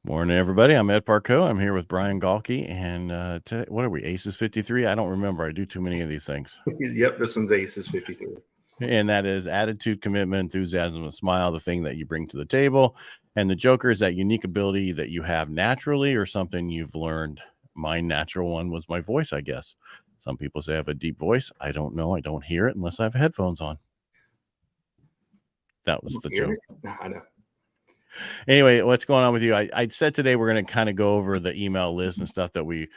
Morning, everybody. I'm Ed Parco. I'm here with Brian Galkey, and what are we? Aces53? I don't remember. I do too many of these things. Yep, this one's Aces53. And that is attitude, commitment, enthusiasm, and smile, the thing that you bring to the table. And the Joker is that unique ability that you have naturally or something you've learned. My natural one was my voice, I guess. Some people say I have a deep voice. I don't know. I don't hear it unless I have headphones on. That was the joke. I know. Anyway, what's going on with you? I said today we're going to kind of go over the email list and stuff that we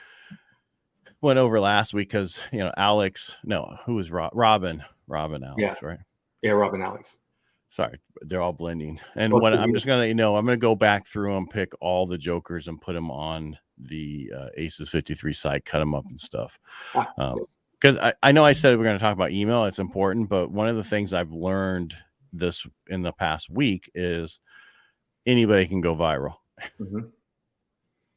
went over last week because, Alex, no, who was Robin, Alex, Yeah. right? Yeah, Robin, Alex. Sorry, they're all blending. And what I'm just going to let you know, I'm going to go back through them, pick all the Jokers and put them on the Aces53 site, cut them up and stuff. Because I know I said we're going to talk about email. It's important. But one of the things I've learned this in the past week is anybody can go viral. Mm-hmm.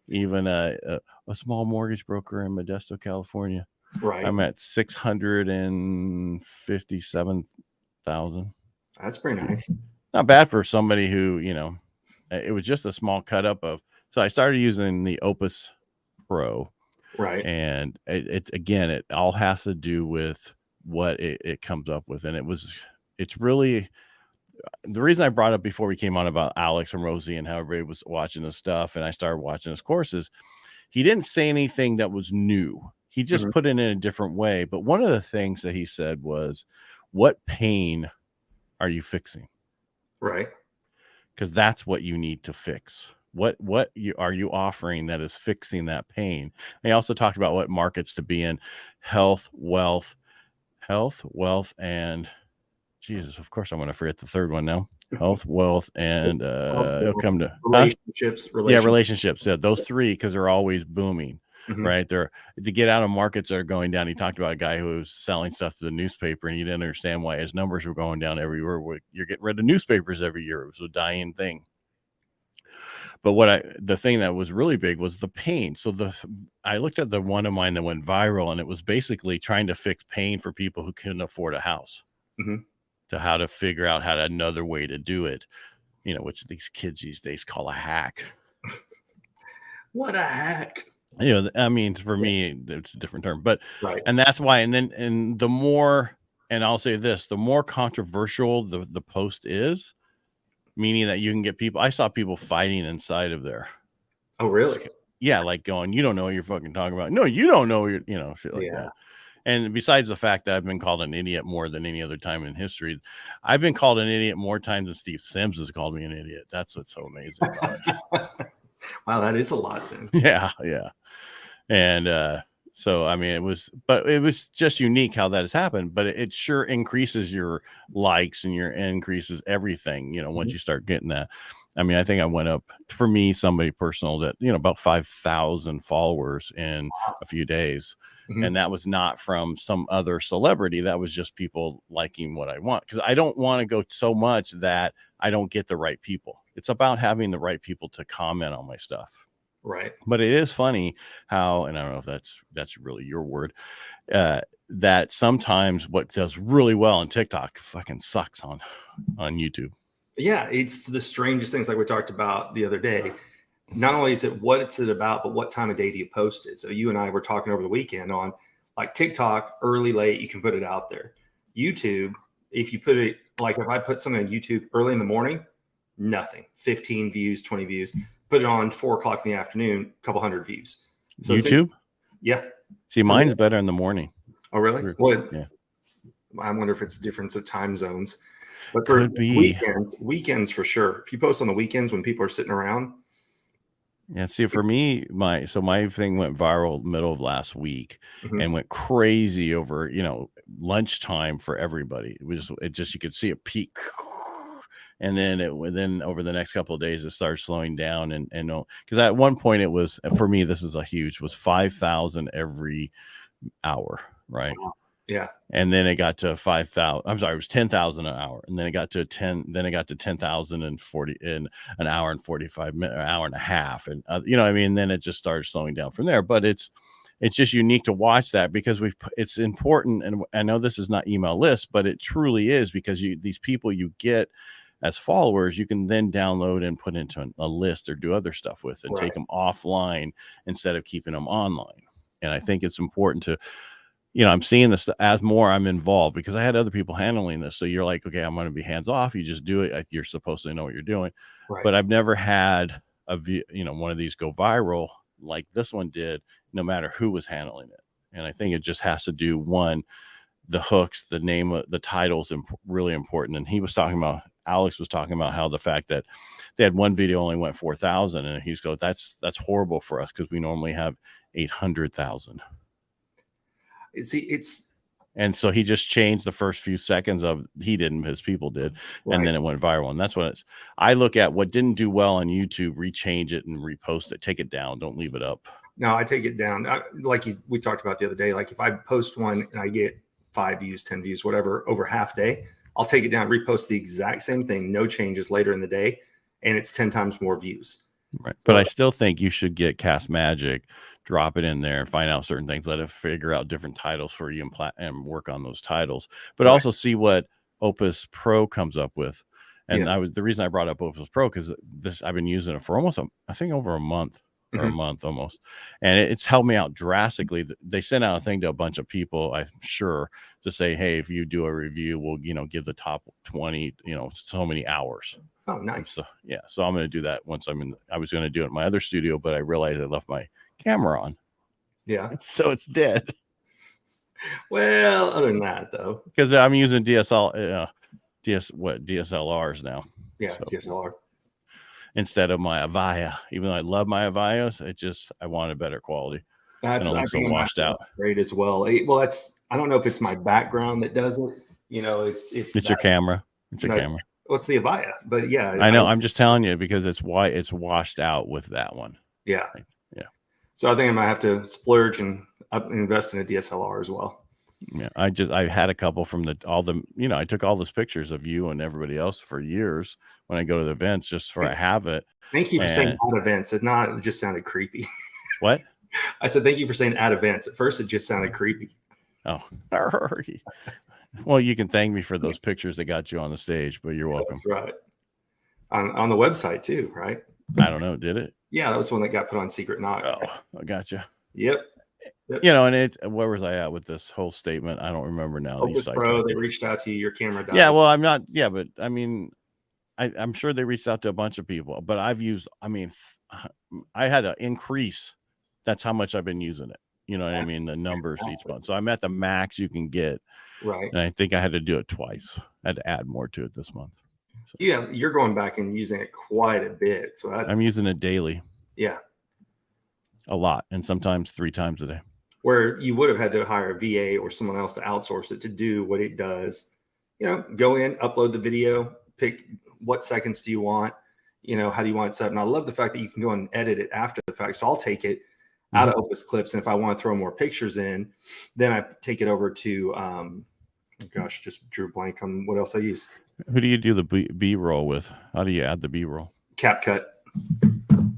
Even a small mortgage broker in Modesto, California. Right. I'm at 657,000. That's pretty nice. Not bad for somebody who, it was just a small cut up of. So I started using the Opus Pro. Right. And it all has to do with what it comes up with. And it's really the reason I brought up before we came on about Alex and Rosie and how everybody was watching his stuff and I started watching his courses. He didn't say anything that was new. He just put it in a different way. But one of the things that he said was, what pain are you fixing? Right. Because that's what you need to fix. What are you offering that is fixing that pain? And he also talked about what markets to be in: health, wealth, and Jesus, of course, I'm going to forget the third one now. Health, wealth, and it'll come to relationships. Yeah, relationships. Yeah, those three, because they're always booming, right? They're to get out of markets that are going down. He talked about a guy who was selling stuff to the newspaper, and he didn't understand why his numbers were going down every year. You're getting rid of newspapers every year. It was a dying thing. But the thing that was really big was the pain. So I looked at the one of mine that went viral, and it was basically trying to fix pain for people who couldn't afford a house. To how to figure out another way to do it, which these kids these days call a hack. What a hack. I mean, for me, it's a different term, but right. And that's why. And the more, and I'll say this, the more controversial the post is, meaning that you can get people. I saw people fighting inside of there. Oh, really? Yeah. Like going, you don't know what you're fucking talking about. No, you don't know, shit like that. And besides the fact that I've been called an idiot more than any other time in history, I've been called an idiot more times than Steve Sims has called me an idiot. That's what's so amazing about it. Wow, that is a lot then. Yeah. And so, I mean, it was just unique how that has happened, but it sure increases your likes and your increases everything, once you start getting that. I mean, I think I went up, for me, somebody personal that, about 5,000 followers in a few days. And that was not from some other celebrity. That was just people liking what I want. Because I don't want to go so much that I don't get the right people. It's about having the right people to comment on my stuff. Right. But it is funny how, and I don't know if that's really your word, that sometimes what does really well on TikTok fucking sucks on YouTube. Yeah, it's the strangest things, like we talked about the other day. Not only is it what it's about, but what time of day do you post it? So you and I were talking over the weekend on, like, TikTok, early, late, you can put it out there. YouTube, if you put it, like if I put something on YouTube early in the morning, nothing, 15 views, 20 views. Put it on 4 o'clock in the afternoon, a couple hundred views. So YouTube? Yeah. See, mine's better in the morning. Oh, really? Well, yeah. I wonder if it's a difference of time zones. But for weekends for sure. If you post on the weekends when people are sitting around. Yeah, see, for me, my thing went viral middle of last week and went crazy over, lunchtime for everybody. It just you could see a peak, and then over the next couple of days it started slowing down, and because at one point it was, for me, this is was 5,000 every hour, right? Yeah. And then it got to 5,000. I'm sorry, it was 10,000 an hour. And then it got to 10,000 and 40 in an hour and 45 minutes, an hour and a half. And, then it just started slowing down from there. But it's just unique to watch that because it's important. And I know this is not email list, but it truly is, because these people you get as followers, you can then download and put into a list or do other stuff with and take them offline instead of keeping them online. And I think it's important to, I'm seeing this as more I'm involved, because I had other people handling this. So you're like, okay, I'm going to be hands off. You just do it. You're supposed to know what you're doing. But I've never had one of these go viral like this one did, no matter who was handling it. And I think it just has to do, one, the hooks, the name of the titles, really important. And Alex was talking about how the fact that they had one video only went 4,000, and he's go, that's horrible for us, because we normally have 800,000. And so he just changed the first few seconds of, his people did, and then it went viral. And that's what I look at what didn't do well on YouTube, rechange it and repost it, take it down, don't leave it up. No, I take it down. We talked about the other day, like if I post one and I get 5 views, 10 views, whatever, over half day, I'll take it down, repost the exact same thing, no changes later in the day, and it's 10 times more views. Right. But I still think you should get Cast Magic, drop it in there and find out certain things, let it figure out different titles for you and work on those titles, but also see what Opus Pro comes up with. And the reason I brought up Opus Pro, because I've been using it for almost over a month, or a month almost, and it's helped me out drastically. They sent out a thing to a bunch of people, I'm sure, to say, hey, if you do a review, we'll give the top 20 so many hours. Oh, nice. So I'm going to do that once I was going to do it in my other studio, but I realized I left my camera on, so it's dead. Well, other than that, though, because I'm using DSLRs now, DSLR instead of my Avaya. Even though I love my Avayas, I wanted better quality. That's so washed out. Great as well. Well, I don't know if it's my background that does it. If it's your camera. It's a camera. What's the Avaya? But yeah, I know. I'm just telling you, because it's washed out with that one. Yeah. So I think I might have to splurge and invest in a DSLR as well. Yeah, I had a couple from I took all those pictures of you and everybody else for years when I go to the events, just for I have it. Thank you for saying at events. It just sounded creepy. What? I said thank you for saying at events. At first, it just sounded creepy. Oh, well, you can thank me for those pictures that got you on the stage, but you're welcome. That's right. On the website too, right? I don't know. Did it? Yeah, that was one that got put on Secret Knock. Oh, I gotcha. Yep. And where was I at with this whole statement? I don't remember now. Opus Pro, they reached out to you. Your camera died. Yeah, well, I'm not. Yeah, but I mean, I'm sure they reached out to a bunch of people. But I've used. I mean, I had to increase. That's how much I've been using it. You know what I mean? The numbers each month. So I'm at the max you can get. Right. And I think I had to do it twice. I had to add more to it this month. So. Yeah, you're going back and using it quite a bit. So I'm using it daily. Yeah. A lot, and sometimes 3 times a day. Where you would have had to hire a VA or someone else to outsource it to do what it does. Go in, upload the video, pick what seconds do you want, how do you want it set up. And I love the fact that you can go and edit it after the fact. So I'll take it out of Opus Clips, and if I want to throw more pictures in, then I take it over to just drew blank on what else I use. Who do you do the B-roll with? How do you add the B-roll? CapCut.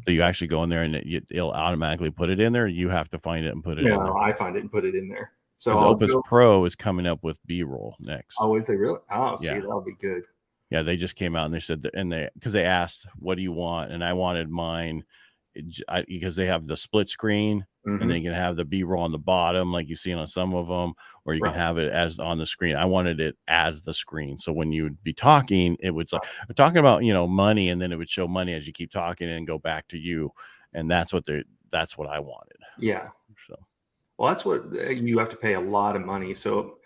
So you actually go in there and it'll automatically put it in there, or you have to find it and put it in there? No, I find it and put it in there. So Opus Pro is coming up with B-roll next. Oh, is they really? Oh, see, that'll be good. Yeah, they just came out and they said that, because they asked, what do you want? And I wanted mine because they have the split screen, and they can have the B-roll on the bottom, like you see on some of them, or you can have it as on the screen. I wanted it as the screen. So when you would be talking, it would we're talking about, money, and then it would show money as you keep talking and go back to you. And that's what I wanted. Yeah. So, well, that's what you have to pay a lot of money. So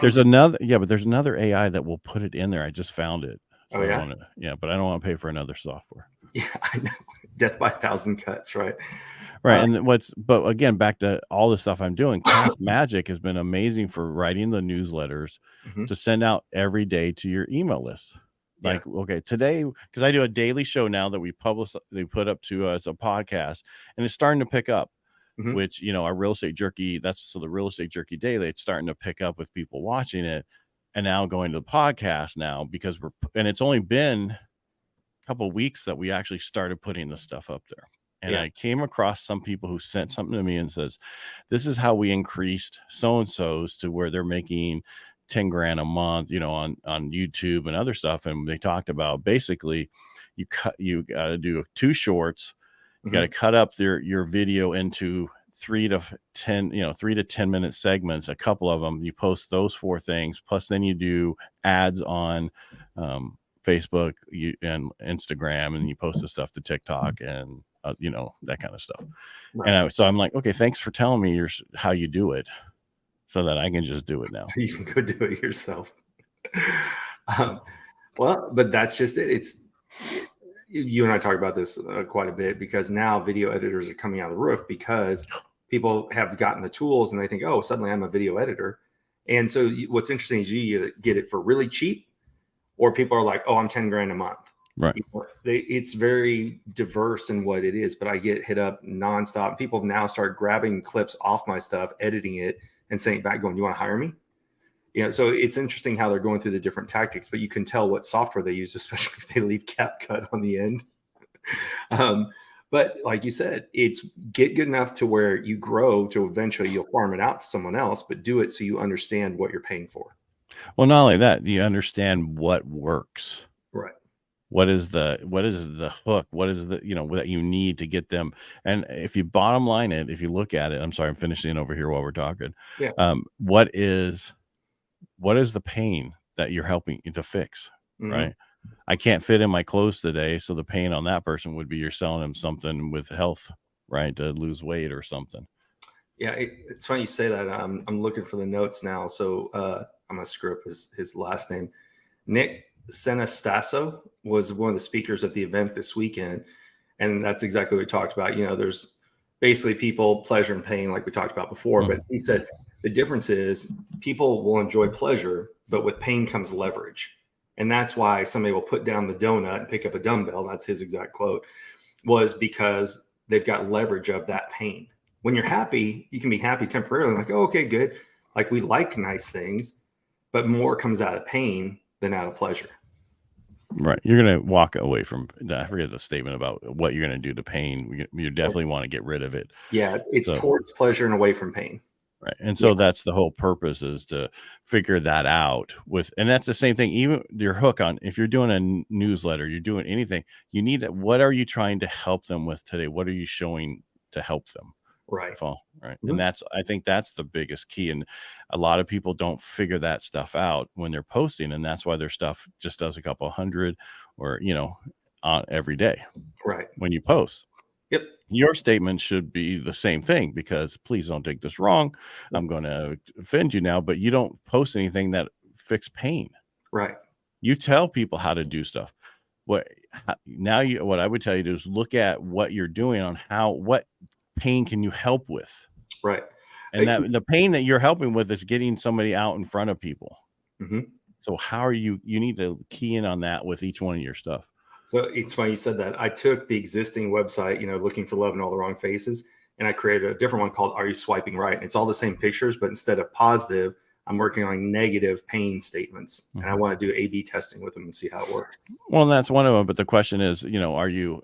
there's another AI that will put it in there. I just found it. So but I don't want to pay for another software. Yeah, I know. Death by 1,000 cuts, right? Right. But again, back to all the stuff I'm doing, Cast Magic has been amazing for writing the newsletters to send out every day to your email list. Like, okay, today, because I do a daily show now that they put up to as a podcast, and it's starting to pick up, which, our Real Estate Jerky, the Real Estate Jerky Daily, it's starting to pick up with people watching it, and now going to the podcast now, because it's only been a couple of weeks that we actually started putting this stuff up there. And I came across some people who sent something to me and says, this is how we increased so-and-so's to where they're making 10 grand a month, on YouTube and other stuff. And they talked about basically you got to do 2 shorts. You got to cut up your video into 3 to 10 minute segments, a couple of them. You post those 4 things. Plus then you do ads on Facebook and Instagram, and you post the stuff to TikTok and that kind of stuff. Right. And so I'm like, okay, thanks for telling me how you do it, so that I can just do it now. So you can go do it yourself. Well, but that's just it. It's you and I talk about this quite a bit, because now video editors are coming out of the roof because people have gotten the tools and they think, oh, suddenly I'm a video editor. And so what's interesting is you get it for really cheap, or people are like, oh, I'm 10 grand a month. Right. It's very diverse in what it is, but I get hit up nonstop. People now start grabbing clips off my stuff, editing it, and saying back, going, you want to hire me? So it's interesting how they're going through the different tactics, but you can tell what software they use, especially if they leave CapCut on the end. But like you said, it's get good enough to where you grow to eventually you'll farm it out to someone else, but do it so you understand what you're paying for. Well, not only that, you understand what works. Right. What is the hook? What is the, that you need to get them? And if you bottom line it, if you look at it, I'm sorry, I'm finishing over here while we're talking. Yeah. What is the pain that you're helping to fix? Right. I can't fit in my clothes today. So the pain on that person would be you're selling them something with health, right? To lose weight or something. Yeah. It's funny you say that. I'm looking for the notes now. So I'm going to screw up his last name. Nick Senastasso was one of the speakers at the event this weekend. And that's exactly what we talked about. There's basically people, pleasure and pain, like we talked about before. But he said the difference is people will enjoy pleasure, but with pain comes leverage. And that's why somebody will put down the donut and pick up a dumbbell. That's his exact quote, was because they've got leverage of that pain. When you're happy, you can be happy temporarily, like, oh, okay, good. Like, we like nice things, but more comes out of pain than out of pleasure. Right. You're going to walk away from, I forget the statement about what you're going to do to pain. You definitely want to get rid of it. Yeah. It's towards pleasure and away from pain. Right. And so that's the whole purpose, is to figure that out and that's the same thing. Even your hook on, if you're doing a newsletter, you're doing anything, you need to, what are you trying to help them with today? What are you showing to help them? Right. Right. And I think that's the biggest key. And a lot of people don't figure that stuff out when they're posting. And that's why their stuff just does a couple hundred or, every day. Right. When you post. Yep. Your statement should be the same thing, because please don't take this wrong. I'm going to offend you now, but you don't post anything that fix pain. Right. You tell people how to do stuff. What I would tell you to do is look at what you're doing on what pain can you help with. Right. And that the pain that you're helping with is getting somebody out in front of people. Mm-hmm. So how are you need to key in on that with each one of your stuff. So it's funny you said that. I took the existing website, Looking for Love in All the Wrong Faces, and I created a different one called Are You Swiping Right? And it's all the same pictures, but instead of positive, I'm working on negative pain statements. And I want to do A/B testing with them and see how it works. Well, and that's one of them. But the question is, are you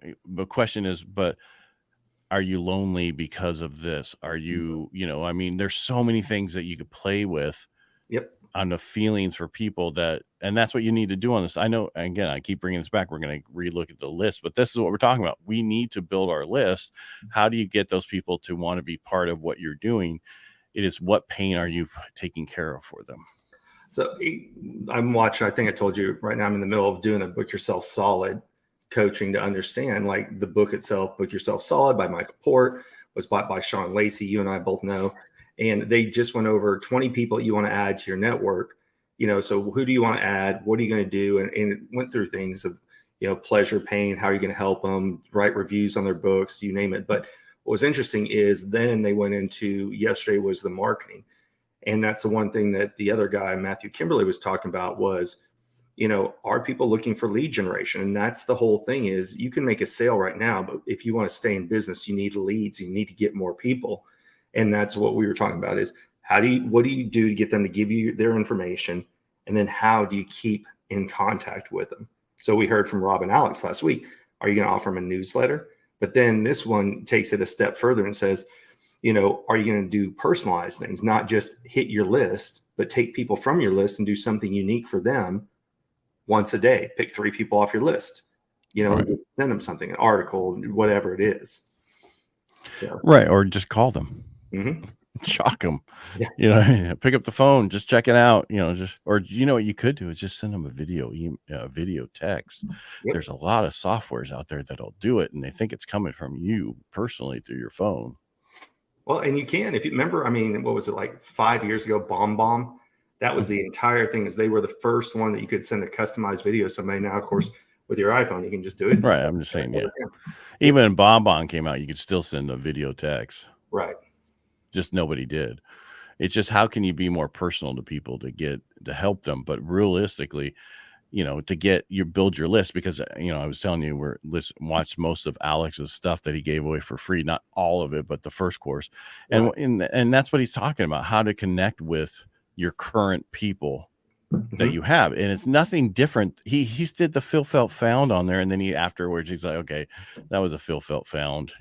lonely because of this? Are you, there's so many things that you could play with. Yep. On the feelings for people and that's what you need to do on this. I know, again, I keep bringing this back. We're going to relook at the list, but this is what we're talking about. We need to build our list. How do you get those people to want to be part of what you're doing? It is, what pain are you taking care of for them? So I'm watching, I think I told you right now, I'm in the middle of doing a Book Yourself Solid coaching to understand, like, the book itself, Book Yourself Solid by Michael Port, was bought by Sean Lacey. You and I both know. And they just went over 20 people you want to add to your network. So who do you want to add? What are you going to do? And it went through things of, pleasure, pain, how are you going to help them, write reviews on their books, you name it. But what was interesting is then they went into, yesterday was the marketing. And that's the one thing that the other guy, Matthew Kimberly, was talking about was, are people looking for lead generation? And that's the whole thing, is you can make a sale right now, but if you want to stay in business, you need leads, you need to get more people. And that's what we were talking about, is what do you do to get them to give you their information? And then how do you keep in contact with them? So we heard from Rob and Alex last week. Are you going to offer them a newsletter? But then this one takes it a step further and says, are you going to do personalized things, not just hit your list, but take people from your list and do something unique for them once a day. Pick 3 people off your list, Right. send them something, an article, whatever it is. Right. Or just call them. Mm-hmm. Shock them. Yeah. Pick up the phone, just check it out, or what you could do is just send them a video text. Yep. There's a lot of softwares out there that'll do it, and they think it's coming from you personally through your phone. Well, and you can, if you remember, I mean, what was it, like 5 years ago, Bomb? That was the entire thing, is they were the first one that you could send a customized video to somebody. Now, of course, with your iPhone, you can just do it. Right. I'm just saying, yeah. Even when Bomb came out, you could still send a video text. Right. Just nobody did. It's just, how can you be more personal to people to help them? But realistically, to build your list, because I was telling you, watched most of Alex's stuff that he gave away for free, not all of it, but the first course. Right. And that's what he's talking about, how to connect with your current people that you have. And it's nothing different. He did the Phil Felt Found on there, and then afterwards he's like, okay, that was a Phil Felt Found,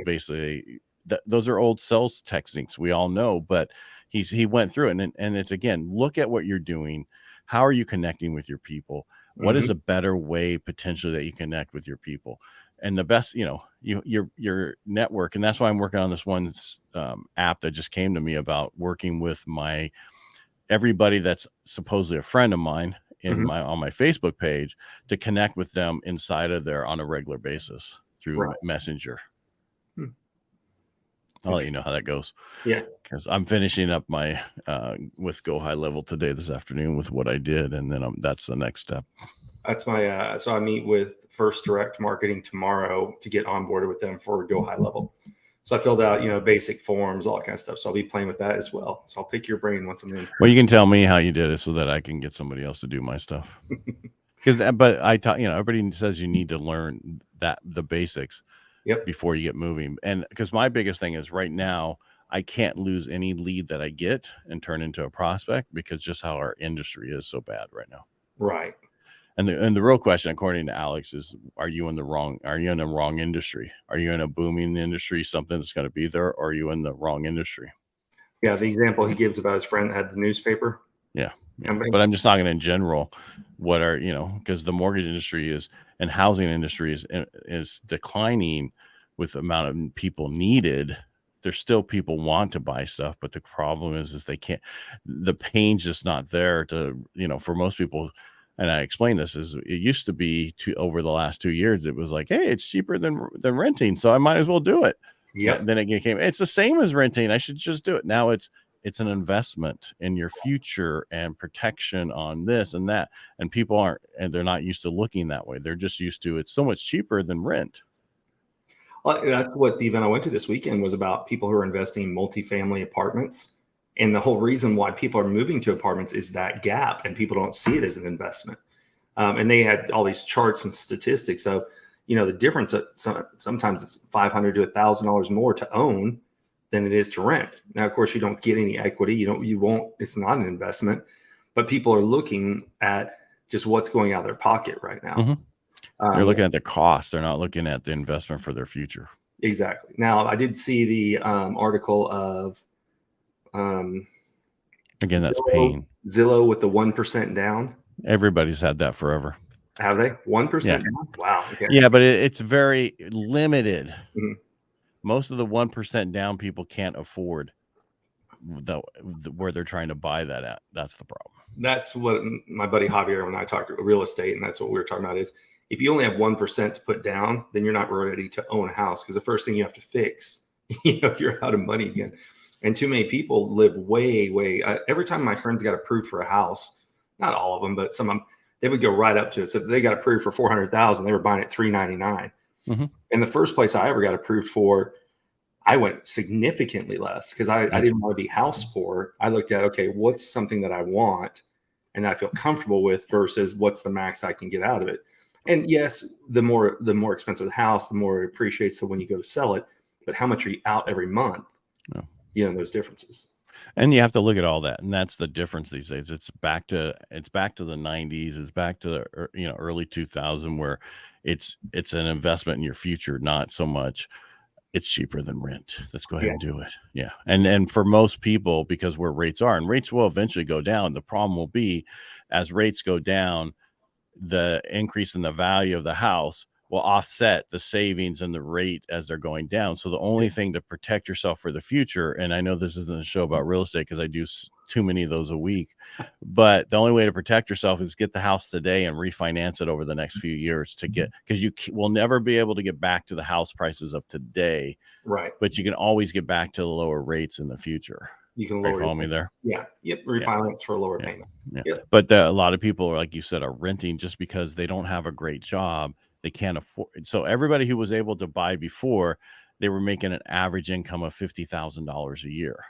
basically those are old sales techniques, we all know, but he went through it, and it's, again, look at what you're doing. How are you connecting with your people? What is a better way potentially that you connect with your people? And the best, your network. And that's why I'm working on this one app that just came to me about working with everybody that's supposedly a friend of mine on my Facebook page, to connect with them inside of there on a regular basis through Messenger. I'll let you know how that goes. Yeah. Because I'm finishing up my with Go High Level this afternoon with what I did. And then that's the next step. That's my, so I meet with First Direct Marketing tomorrow to get onboarded with them for Go High Level. So I filled out, basic forms, all that kind of stuff. So I'll be playing with that as well. So I'll pick your brain once I'm in. Well, you can tell me how you did it so that I can get somebody else to do my stuff. But I taught, everybody says you need to learn the basics before you get moving. And because my biggest thing is, right now, I can't lose any lead that I get and turn into a prospect, because just how our industry is so bad right now. Right. And the real question, according to Alex, is, are you in the wrong industry? Are you in a booming industry, something that's going to be there, or are you in the wrong industry? Yeah. The example he gives about his friend that had the newspaper. Yeah. But I'm just talking in general. What are, because the mortgage industry and housing industry is declining with the amount of people needed. There's still people want to buy stuff, but the problem is they can't. The pain's just not there to, for most people. And I explained this, is it used to be over the last 2 years, it was like, hey, it's cheaper than renting, so I might as well do it. Yeah. Then it became, it's the same as renting, I should just do it. Now it's an investment in your future and protection on this and that. And people they're not used to looking that way. They're just used to, it's so much cheaper than rent. Well, that's what the event I went to this weekend was about, people who are investing in multifamily apartments. And the whole reason why people are moving to apartments is that gap, and people don't see it as an investment. And they had all these charts and statistics. So, the difference, sometimes it's $500 to $1,000 more to own than it is to rent. Now, of course, you don't get any equity. It's not an investment, but people are looking at just what's going out of their pocket right now. They're looking at the cost. They're not looking at the investment for their future. Exactly. Now, I did see the article of, again, that's pain. Zillow with the 1% down. Everybody's had that forever. Have they? 1% down? Wow. Okay. Yeah, but it's very limited. Most of the 1% down people can't afford where they're trying to buy that at. That's the problem. That's what my buddy Javier and I talked about real estate, and that's what we were talking about, is if you only have 1% to put down, then you're not ready to own a house, because the first thing you have to fix, you're out of money again. And too many people live way. Every time my friends got approved for a house, not all of them, but some of them, they would go right up to it. So if they got approved for $400,000, they were buying it $399. And the first place I ever got approved for, I went significantly less, because I didn't want to be house poor. I looked at, okay, what's something that I want and I feel comfortable with versus what's the max I can get out of it. And yes, the more expensive the house, the more it appreciates. So when you go to sell it, but how much are you out every month? Those differences. And you have to look at all that, and that's the difference these days. It's back to the 90s. It's back to the early 2000s, where it's an investment in your future, not so much it's cheaper than rent. Let's go ahead and do it. Yeah. And for most people, because where rates are, and rates will eventually go down, the problem will be as rates go down, the increase in the value of the house will offset the savings and the rate as they're going down. So the only thing to protect yourself for the future, and I know this isn't a show about real estate because I do too many of those a week, but the only way to protect yourself is get the house today and refinance it over the next few years to get, because you will never be able to get back to the house prices of today, right? But you can always get back to the lower rates in the future. You can lower. Follow me there? Yeah. Yep. Refinance for a lower payment. Yeah. Yep. But a lot of people, like you said, are renting just because they don't have a great job. They can't afford. So everybody who was able to buy before, they were making an average income of $50,000 a year.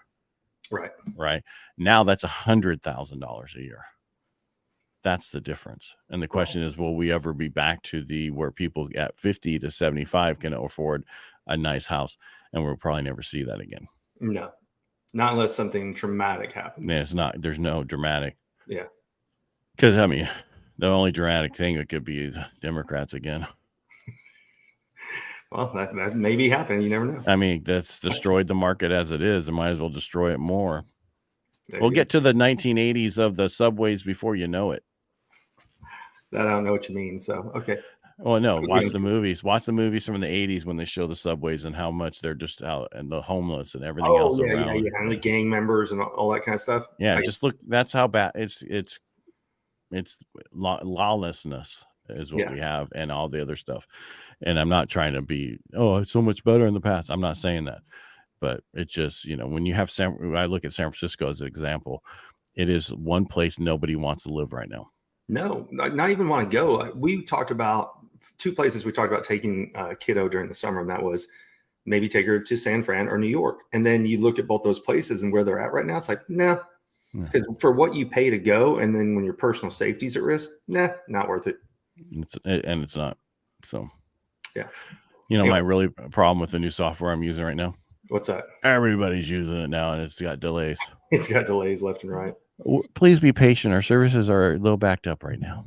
Right. Now that's $100,000 a year. That's the difference. And the question is, will we ever be back to where people at 50 to 75 can afford a nice house? And we'll probably never see that again. No, not unless something dramatic happens. Yeah, it's not. There's no dramatic. Yeah. Because I mean, the only dramatic thing that could be Democrats again. Well, that may be happening. You never know. I mean, that's destroyed the market as it is. It might as well destroy it more. We'll get to the 1980s of the subways before you know it. That I don't know what you mean. So, okay. Well, no, watch the movies. Watch the movies from the 80s when they show the subways and how much they're just out and the homeless and everything else around. Yeah, and the gang members and all that kind of stuff. Yeah, just look. That's how bad it's lawlessness is what we have, and all the other stuff. And I'm not trying to be, it's so much better in the past. I'm not saying that, but it's just, when you have I look at San Francisco as an example, it is one place nobody wants to live right now. No, not even want to go. We talked about 2 places we talked about taking kiddo during the summer, and that was maybe take her to San Fran or New York. And then you look at both those places and where they're at right now, it's like, nah, because for what you pay to go, and then when your personal safety's at risk, not worth it. It's not. So, yeah. My really problem with the new software I'm using right now. What's that? Everybody's using it now, and it's got delays. It's got delays left and right. Please be patient. Our services are a little backed up right now,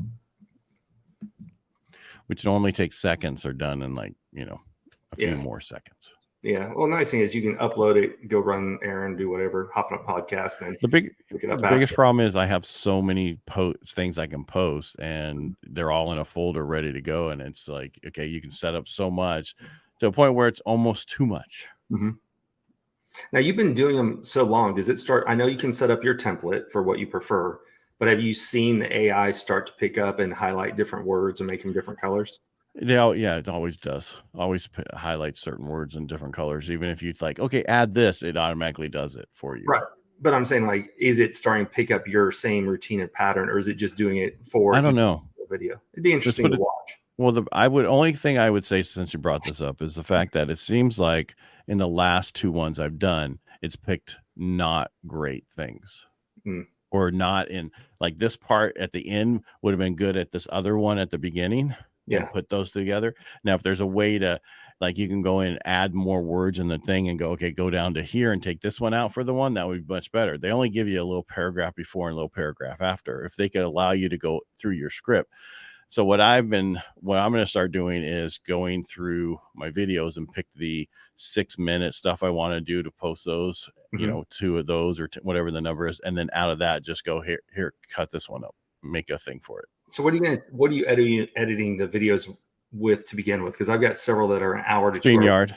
which normally takes seconds. Are done in a few more seconds. Yeah. Well, nice thing is you can upload it, go run an errand, do whatever, hop on a podcast. Then the biggest problem is I have so many things I can post, and they're all in a folder ready to go. And it's like, okay, you can set up so much to a point where it's almost too much. Mm-hmm. Now you've been doing them so long. Does it start? I know you can set up your template for what you prefer, but have you seen the AI start to pick up and highlight different words and make them different colors? Yeah, it always does. Always highlights certain words in different colors. Even if you'd like, okay, add this, it automatically does it for you. Right. But I'm saying, is it starting to pick up your same routine and pattern, or is it just doing it for? I don't know. Video. It'd be interesting to watch. Well, only thing I would say, since you brought this up, is the fact that it seems like in the last 2 ones I've done, it's picked not great things. Or not in this part at the end would have been good at this other one at the beginning. And put those together. Now, if there's a way to, you can go in and add more words in the thing and go, okay, go down to here and take this one out for the one, that would be much better. They only give you a little paragraph before and a little paragraph after. If they could allow you to go through your script. So what I'm going to start doing is going through my videos and pick the 6-minute stuff I want to do to post those, 2 of those or whatever the number is. And then out of that, just go here, cut this one up, make a thing for it. So what are you editing the videos with to begin with? Because I've got several that are an hour to StreamYard.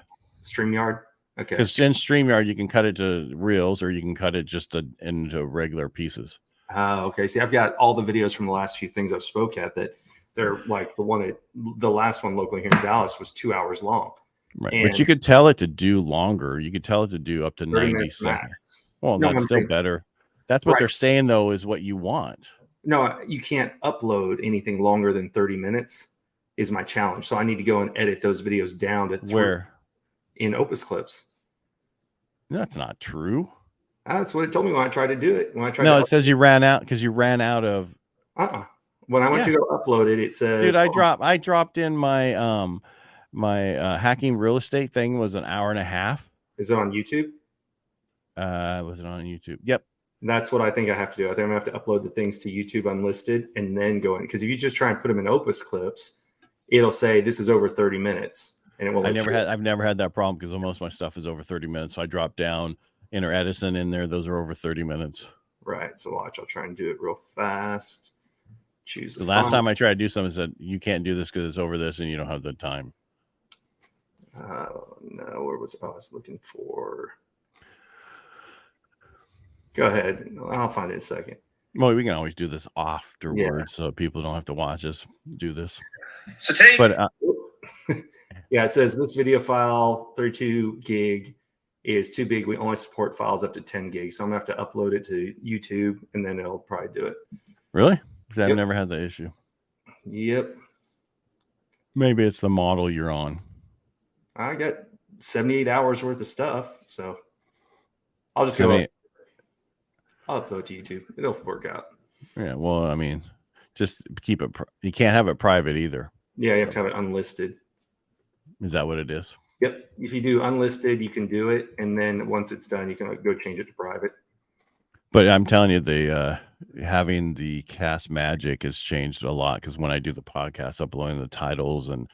Okay. Because in StreamYard, you can cut it to reels, or you can cut it just into regular pieces. Okay. See, I've got all the videos from the last few things I've spoke at that they're the last one locally here in Dallas was 2 hours long. Right. But you could tell it to do longer. You could tell it to do up to 90 seconds. Max. Well, that's still better. That's what they're saying, though, is what you want. No, you can't upload anything longer than 30 minutes is my challenge. So I need to go and edit those videos down to where? In Opus Clips. That's not true. That's what it told me when I tried to do it. It says you ran out because you ran out of. When I went to go upload it, it says. Dude, I dropped in my my hacking real estate thing was an hour and a half. Is it on YouTube? Was it on YouTube? Yep. That's what I think I have to do. I think I'm going to have to upload the things to YouTube unlisted and then go in. Because if you just try and put them in Opus Clips, it'll say this is over 30 minutes. and it will. I've never had that problem because most of my stuff is over 30 minutes. So I drop down Enter Edison in there. Those are over 30 minutes. Right. So watch. I'll try and do it real fast. Choose the last time I tried to do something, said you can't do this because it's over this and you don't have the time. No, where was I was looking for? Go ahead. I'll find it in a second. Well, we can always do this afterwards, so people don't have to watch us do this. So take. But yeah, it says this video file 32 gig is too big. We only support files up to 10 gigs, so I'm gonna have to upload it to YouTube, and then it'll probably do it. Really? Because I've never had that issue. Yep. Maybe it's the model you're on. I got 78 hours worth of stuff, so I'll just go. I'll upload to YouTube. It'll work out. Yeah. Well, I mean, just keep it. You can't have it private either. Yeah, you have to have it unlisted. Is that what it is? Yep. If you do unlisted, you can do it, and then once it's done, you can go change it to private. But I'm telling you, the having the Cast Magic has changed a lot because when I do the podcast, uploading the titles and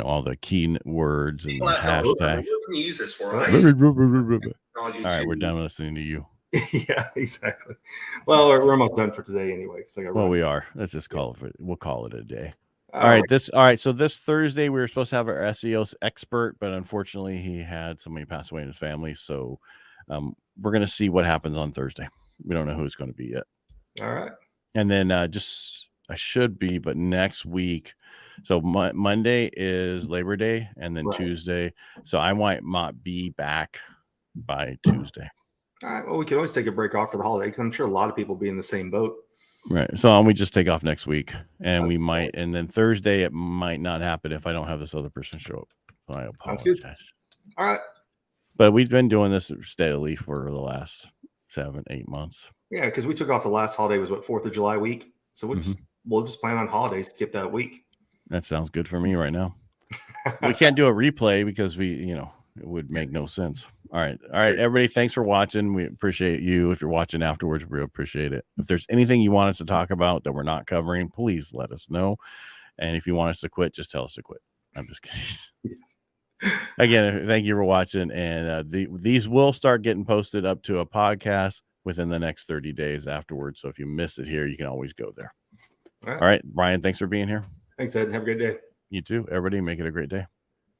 all the key words and hashtags. What can you use this for? All right, we're done listening to you. Yeah, exactly. Well, we're almost done for today anyway. We are. Let's just call it. We'll call it a day. All right. So this Thursday we were supposed to have our SEO expert, but unfortunately he had somebody pass away in his family. So we're going to see what happens on Thursday. We don't know who it's going to be yet. All right. And then I should be, but next week. So Monday is Labor Day, and then Tuesday. So I might not be back by Tuesday. All right. Well, we can always take a break off for the holiday because I'm sure a lot of people will be in the same boat. Right. So we just take off next week, and we might, and then Thursday it might not happen if I don't have this other person show up. So I apologize. All right. But we've been doing this steadily for the last 7-8 months. Yeah, because we took off the last holiday was 4th of July week. So we'll just plan on holidays, skip that week. That sounds good for me right now. We can't do a replay because it would make no sense. All right, everybody. Thanks for watching. We appreciate you. If you're watching afterwards, we appreciate it. If there's anything you want us to talk about that we're not covering, please let us know. And if you want us to quit, just tell us to quit. I'm just kidding. Again, thank you for watching. And these will start getting posted up to a podcast within the next 30 days afterwards. So if you miss it here, you can always go there. All right, Brian, thanks for being here. Thanks, Ed. Have a great day. You too. Everybody, make it a great day.